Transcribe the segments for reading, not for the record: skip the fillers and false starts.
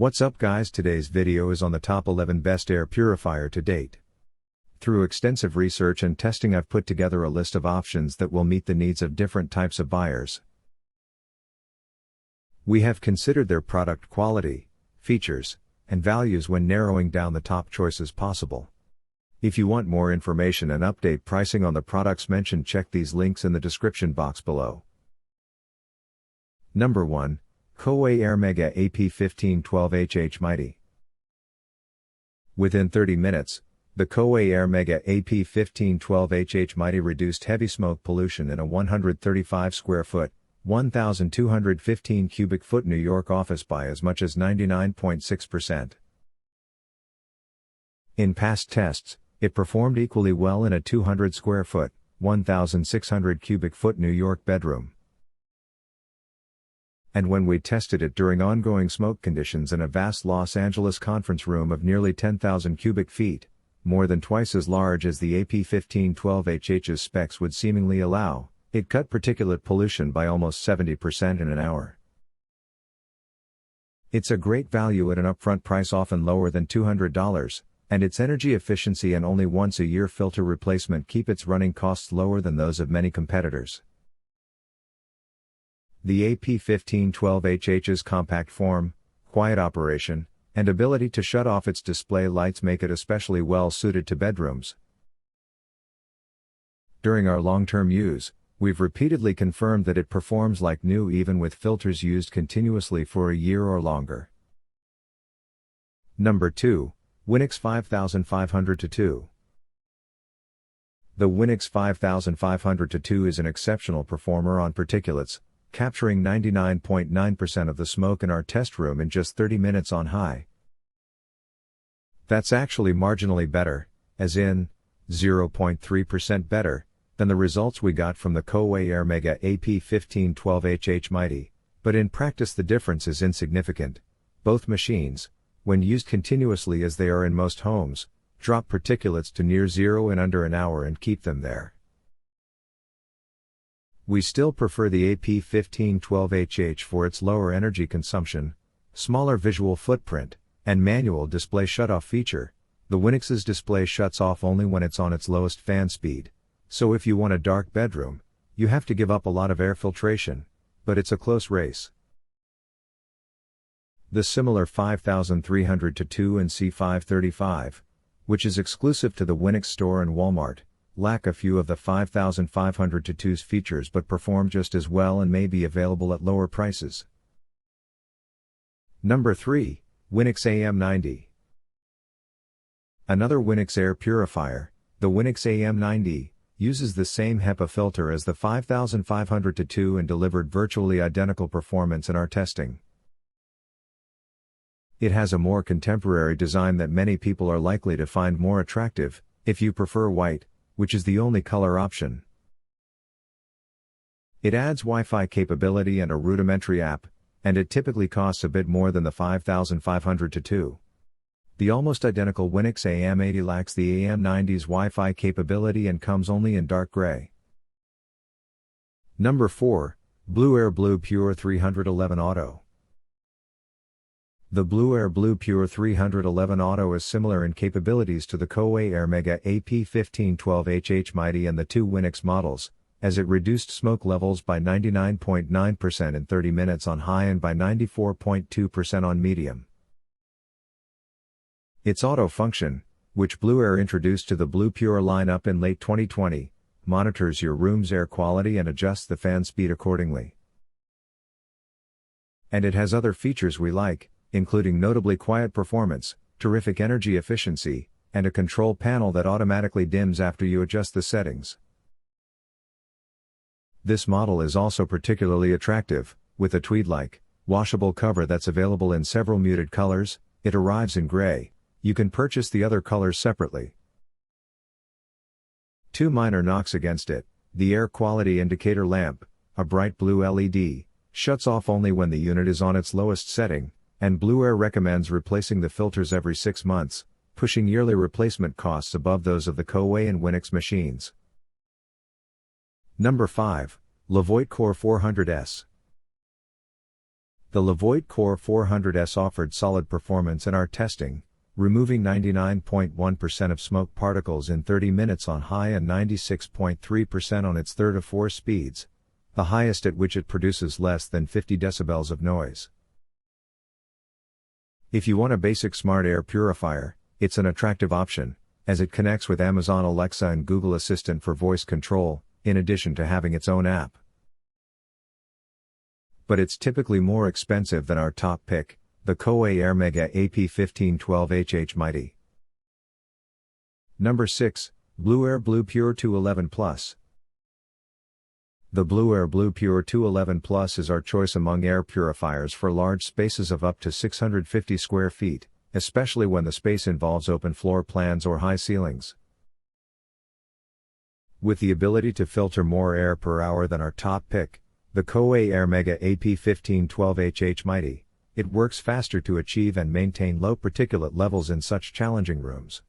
What's up guys, today's video is on the top 11 best air purifier to date. Through extensive research and testing I've put together a list of options that will meet the needs of different types of buyers. We have considered their product quality, features, and values when narrowing down the top choices possible. If you want more information and update pricing on the products mentioned, check these links in the description box below. Number 1. Coway Airmega AP1512HH Within 30 minutes, the Coway Airmega AP1512HH reduced heavy smoke pollution in a 135 square foot, 1,215 cubic foot New York office by as much as 99.6%. In past tests, it performed equally well in a 200 square foot, 1,600 cubic foot New York bedroom. And when we tested it during ongoing smoke conditions in a vast Los Angeles conference room of nearly 10,000 cubic feet, more than twice as large as the AP1512HH's specs would seemingly allow, it cut particulate pollution by almost 70% in an hour. It's a great value at an upfront price often lower than $200, and its energy efficiency and only once a year filter replacement keep its running costs lower than those of many competitors. The AP1512HH's compact form, quiet operation, and ability to shut off its display lights make it especially well suited to bedrooms. During our long-term use, we've repeatedly confirmed that it performs like new even with filters used continuously for a year or longer. Number 2. Winix 5500-2. The Winix 5500-2 is an exceptional performer on particulates, capturing 99.9% of the smoke in our test room in just 30 minutes on high. That's actually marginally better, as in, 0.3% better, than the results we got from the Coway Airmega AP1512HH, but in practice the difference is insignificant. Both machines, when used continuously as they are in most homes, drop particulates to near zero in under an hour and keep them there. We still prefer the AP1512HH for its lower energy consumption, smaller visual footprint, and manual display shutoff feature. The Winix's display shuts off only when it's on its lowest fan speed, so if you want a dark bedroom, you have to give up a lot of air filtration, but it's a close race. The similar 5300-2 and C535, which is exclusive to the Winix store and Walmart, lack a few of the 5500-2's features but perform just as well and may be available at lower prices. Number 3. Winix AM90. Another Winix air purifier, the Winix AM90, uses the same HEPA filter as the 5500-2 and delivered virtually identical performance in our testing. It has a more contemporary design that many people are likely to find more attractive, if you prefer white, which is the only color option. It adds Wi-Fi capability and a rudimentary app, and it typically costs a bit more than the 5500-2. The almost identical Winix AM80 lacks the AM90's Wi-Fi capability and comes only in dark gray. Number 4. Blueair Blue Pure 311 Auto. The Blueair Blue Pure 311 Auto is similar in capabilities to the Coway Airmega AP1512HH and the two Winix models, as it reduced smoke levels by 99.9% in 30 minutes on high and by 94.2% on medium. Its auto function, which Blueair introduced to the Blue Pure lineup in late 2020, monitors your room's air quality and adjusts the fan speed accordingly. And it has other features we like, including notably quiet performance, terrific energy efficiency, and a control panel that automatically dims after you adjust the settings. This model is also particularly attractive, with a tweed-like, washable cover that's available in several muted colors. It arrives in gray. You can purchase the other colors separately. Two minor knocks against it: the air quality indicator lamp, a bright blue LED, shuts off only when the unit is on its lowest setting, and Blueair recommends replacing the filters every 6 months, pushing yearly replacement costs above those of the Coway and Winix machines. Number 5. Levoit Core 400S. The Levoit Core 400S offered solid performance in our testing, removing 99.1% of smoke particles in 30 minutes on high and 96.3% on its third of 4 speeds, the highest at which it produces less than 50 decibels of noise. If you want a basic smart air purifier, it's an attractive option, as it connects with Amazon Alexa and Google Assistant for voice control, in addition to having its own app. But it's typically more expensive than our top pick, the Coway Airmega AP1512HH Mighty. Number 6, Blueair Blue Pure 211 Plus. The Blueair Blue Pure 211 Plus is our choice among air purifiers for large spaces of up to 650 square feet, especially when the space involves open floor plans or high ceilings. With the ability to filter more air per hour than our top pick, the Coway Airmega AP1512HH Mighty, it works faster to achieve and maintain low particulate levels in such challenging rooms.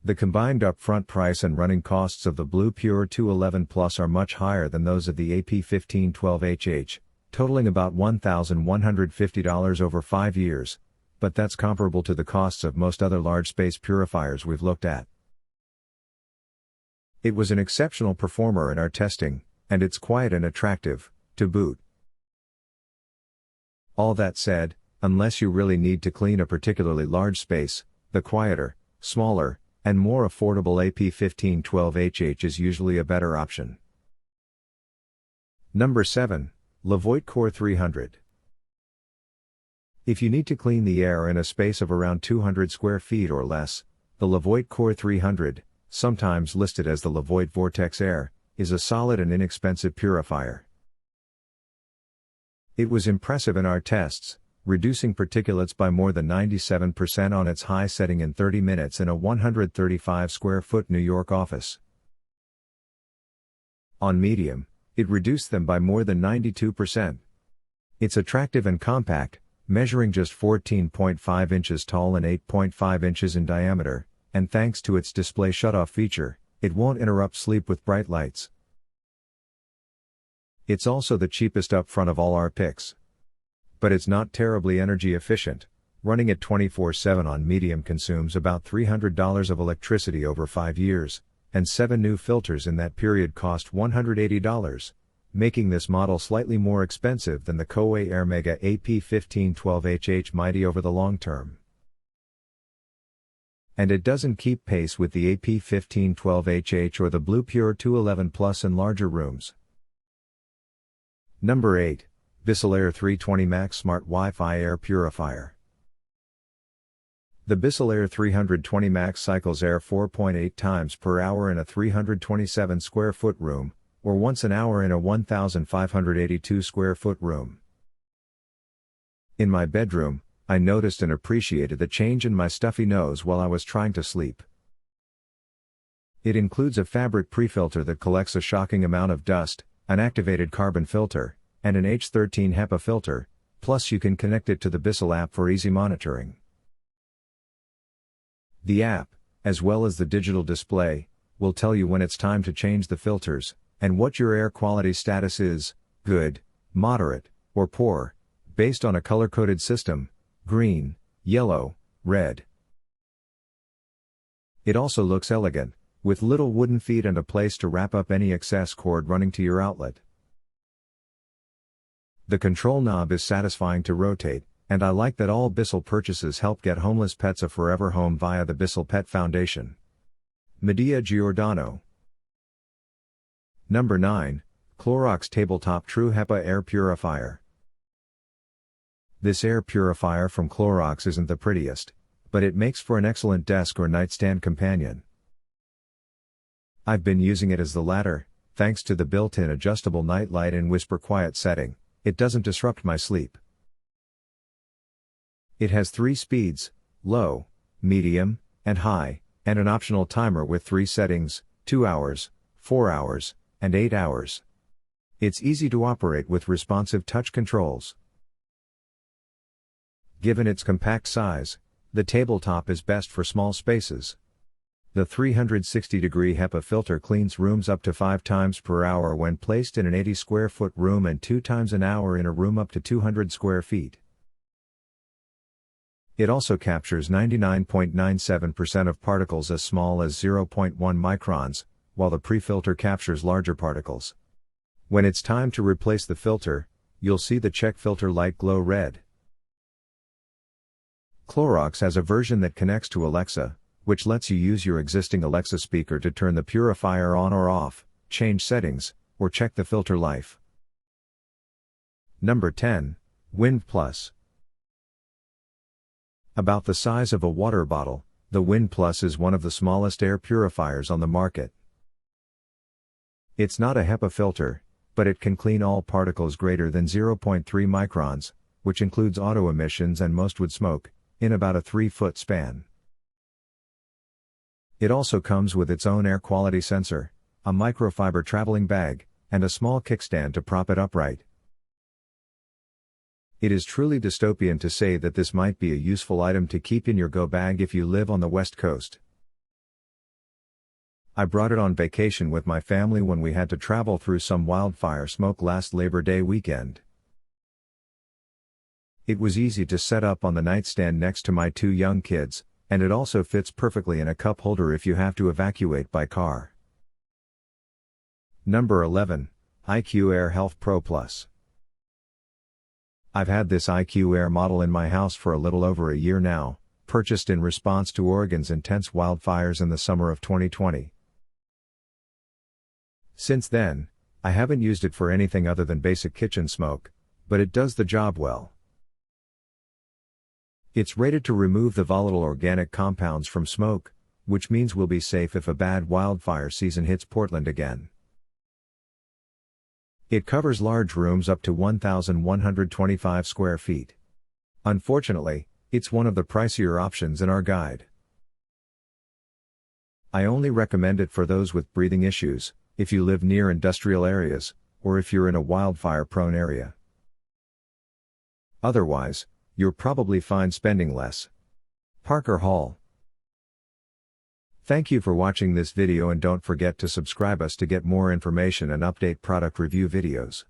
The combined upfront price and running costs of the Blue Pure 211 Plus are much higher than those of the AP1512HH, totaling about $1,150 over 5 years, but that's comparable to the costs of most other large space purifiers we've looked at. It was an exceptional performer in our testing, and it's quiet and attractive, to boot. All that said, unless you really need to clean a particularly large space, the quieter, smaller, and more affordable AP1512HH is usually a better option. Number 7, Levoit Core 300. If you need to clean the air in a space of around 200 square feet or less, the Levoit Core 300, sometimes listed as the Levoit Vortex Air, is a solid and inexpensive purifier. It was impressive in our tests, reducing particulates by more than 97% on its high setting in 30 minutes in a 135 square foot New York office. On medium, it reduced them by more than 92%. It's attractive and compact, measuring just 14.5 inches tall and 8.5 inches in diameter, and thanks to its display shutoff feature, it won't interrupt sleep with bright lights. It's also the cheapest up front of all our picks. But it's not terribly energy efficient, running at 24/7 on medium consumes about $300 of electricity over 5 years, and 7 new filters in that period cost $180, making this model slightly more expensive than the Coway Airmega AP1512HH Mighty over the long term. And it doesn't keep pace with the AP1512HH or the Blue Pure 211 Plus in larger rooms. Number 8, Bissell Air 320 Max Smart Wi-Fi Air Purifier. The Bissell Air 320 Max cycles air 4.8 times per hour in a 327 square foot room, or once an hour in a 1,582 square foot room. In my bedroom, I noticed and appreciated the change in my stuffy nose while I was trying to sleep. It includes a fabric pre-filter that collects a shocking amount of dust, an activated carbon filter, and an H13 HEPA filter, plus you can connect it to the Bissell app for easy monitoring. The app, as well as the digital display, will tell you when it's time to change the filters, and what your air quality status is, good, moderate, or poor, based on a color-coded system, green, yellow, red. It also looks elegant, with little wooden feet and a place to wrap up any excess cord running to your outlet. The control knob is satisfying to rotate, and I like that all Bissell purchases help get homeless pets a forever home via the Bissell Pet Foundation. Medea Giordano. Number 9, Clorox Tabletop True HEPA Air Purifier. This air purifier from Clorox isn't the prettiest, but it makes for an excellent desk or nightstand companion. I've been using it as the latter, thanks to the built-in adjustable nightlight and whisper quiet setting. It doesn't disrupt my sleep. It has 3 speeds, low, medium, and high, and an optional timer with 3 settings, 2 hours, 4 hours, and 8 hours. It's easy to operate with responsive touch controls. Given its compact size, the tabletop is best for small spaces. The 360-degree HEPA filter cleans rooms up to 5 times per hour when placed in an 80 square foot room and 2 times an hour in a room up to 200 square feet. It also captures 99.97% of particles as small as 0.1 microns, while the pre-filter captures larger particles. When it's time to replace the filter, you'll see the check filter light glow red. Clorox has a version that connects to Alexa, which lets you use your existing Alexa speaker to turn the purifier on or off, change settings, or check the filter life. Number 10. Wynd Plus. About the size of a water bottle, the Wynd Plus is one of the smallest air purifiers on the market. It's not a HEPA filter, but it can clean all particles greater than 0.3 microns, which includes auto emissions and most wood smoke, in about a 3-foot span. It also comes with its own air quality sensor, a microfiber traveling bag, and a small kickstand to prop it upright. It is truly dystopian to say that this might be a useful item to keep in your go bag if you live on the West Coast. I brought it on vacation with my family when we had to travel through some wildfire smoke last Labor Day weekend. It was easy to set up on the nightstand next to my 2 young kids, and it also fits perfectly in a cup holder if you have to evacuate by car. Number 11. IQAir HealthPro Plus. I've had this IQAir model in my house for a little over a year now, purchased in response to Oregon's intense wildfires in the summer of 2020. Since then, I haven't used it for anything other than basic kitchen smoke, but it does the job well. It's rated to remove the volatile organic compounds from smoke, which means we'll be safe if a bad wildfire season hits Portland again. It covers large rooms up to 1,125 square feet. Unfortunately, it's one of the pricier options in our guide. I only recommend it for those with breathing issues, if you live near industrial areas, or if you're in a wildfire-prone area. Otherwise, you're probably fine spending less. Parker Hall. Thank you for watching this video and don't forget to subscribe us to get more information and update product review videos.